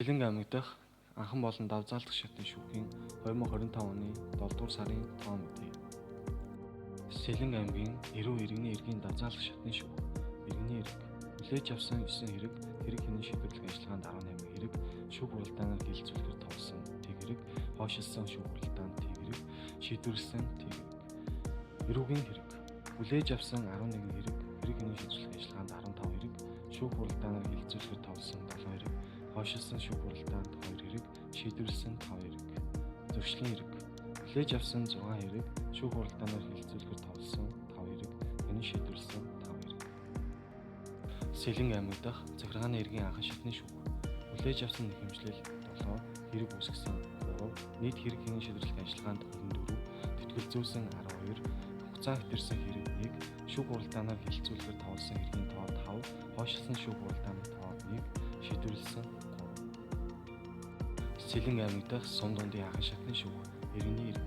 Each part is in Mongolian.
Сэлэнг аймаг дахь анхан болон давзаалдах шатны шүүхийн 2025 оны 7 дугаар сарын 5 мэдээ. Сэлэнг аймгийн Эрүү иргэний эргийн давзаалдах шатны шүүх иргэний эрг хүлээж авсан 9 хэрэг хянын шийдвэрлэх ажиллагаанд 18 хэрэг шүүх хуралдаанаар хилцүүлэхээр товсон тэг хэрэг хойшилсан шүүх хуралдаанд тэг хэрэг шийдвэрлсэн тэг хэрэг. Эрүүгийн хэрэг хүлээж авсан 11 хэрэг хянын шийдвэрлэх ажиллагаанд 15 хэрэг шүүх хуралдаанаар хилцүүлэхээр товсон 7 хэрэг хойшилсан шүүх хуралдаанд 2 хэрэг шийдвэрлсэн 5 хэрэг. Зөрчлийн хэрэг хүлээж авсан 6 хэрэг шүүх хуралдаанаар хилцүүлэхээр товсон 5 хэрэг хянын шийдвэрлсэн 5 хэрэг. Сэлэнг аймаг дахь захиргааны эргийн анхан шатны шүүх хүлээж авсан нэхэмжлэл 7 хэрэг үүсгэсэн 3 нийт хэрэг хянын шийдвэрлэх ажиллагаанд 24 тэтгэлзүүлсэн 12 хугацаа хэтэрсэн хэрэг 1 шүүх хуралдаанаар хилцүүлэхээр товсон хэргийн тоо 5 хойшилсан шүүх хуралдааны тоо 1 шийдвэрлсэн 3. Сэлэнг аймаг дахь сум дундын анхан шатны шүүх иргэний эрг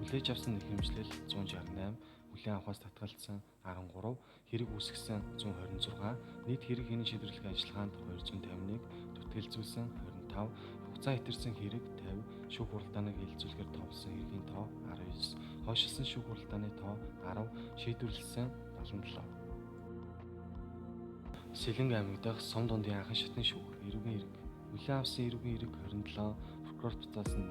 хүлээж авсан нэхэмжлэл 168 хүлээн авахаас татгалзсан 13 хэрэг үүсгэсэн 126 нийт хэрэг хянын шийдвэрлэх ажиллагаанд 251 түтгэлзүүлсэн 25 хугацаа хэтэрсэн хэрэг 50 шүүх хуралдааныг хилцүүлэхээр товсон хэргийн тоо 19 хойшилсан шүүх хуралдааны тоо 10 шийдвэрлсэн 77. Сэлэнг аймаг дахь сум дундын анхан шатны шүүх эрүүгийн эрг хүлээн авсан эрүүгийн эрг 27 прокурор буцаасан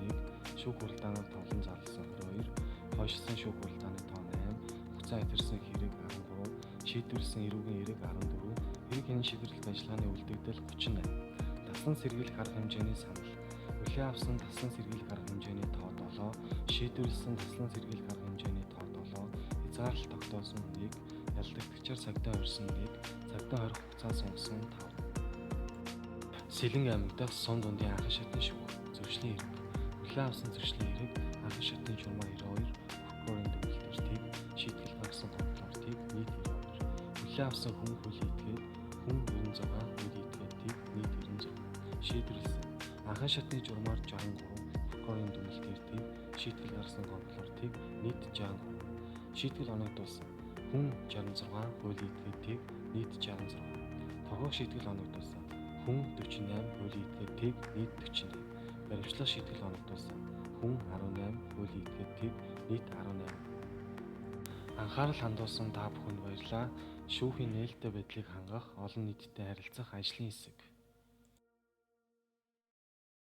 1 шүүх хуралдаанаар тоглон зарласан 22 хойшилсан шүүх хуралдааны тоо 8 хугацаа хэтэрсэн хэрэг 13 шийдвэрлсэн эрүүгийн эрг 14 хэрэг хянын шийдвэрлэх ажиллагааны үлдэгдэл 38 таслан сэргийлэх арга хэмжээний санал хүлээн авсан таслан сэргийлэх арга хэмжээний тоо 7 шийдвэрлсэн таслан сэргийлэх арга хэмжээний тоо 7 хязгаарлалт тогтоосон 1 ялдагдагчаар цагдаа орьсон 1 цагдаа хорих хугацаа сунгасан 5. Сэлэнг аймаг дахь сум дундын анхан шатны шүүх зөрчлийн хэрэг хүлээн авсан зөрчлийн хэрэг анхан шатны журмаа 92 прокурорын дүгнэлтийг шийтгэл гаргасан бодлоортыг нийт 92 хүлээн авсан хүн хөл идгээд хүн 96 хөл идгээдийг нийт 96 шийдвэрлсэн анхан шатны журмаар 63 прокурорын дүгнэлтийг шийтгэл гаргасан бодлоортыг нийт 63 шийтгэл оногдуулсан хүн 66 хөл идгээдийг нийт 66 торгох шийтгэл оногдуулсан хүн 48 хуулийн этгээдийг нийт 48 баримтлах шийтгэл оногдуулсан хүн 18 хуулийн этгээдийг нийт 18. Анхаарал хандуулсан та бүхэнд баярлалаа. Шүүхийн нээлттэй байдлыг хангах олон нийтэд харилцах ажлын хэсэг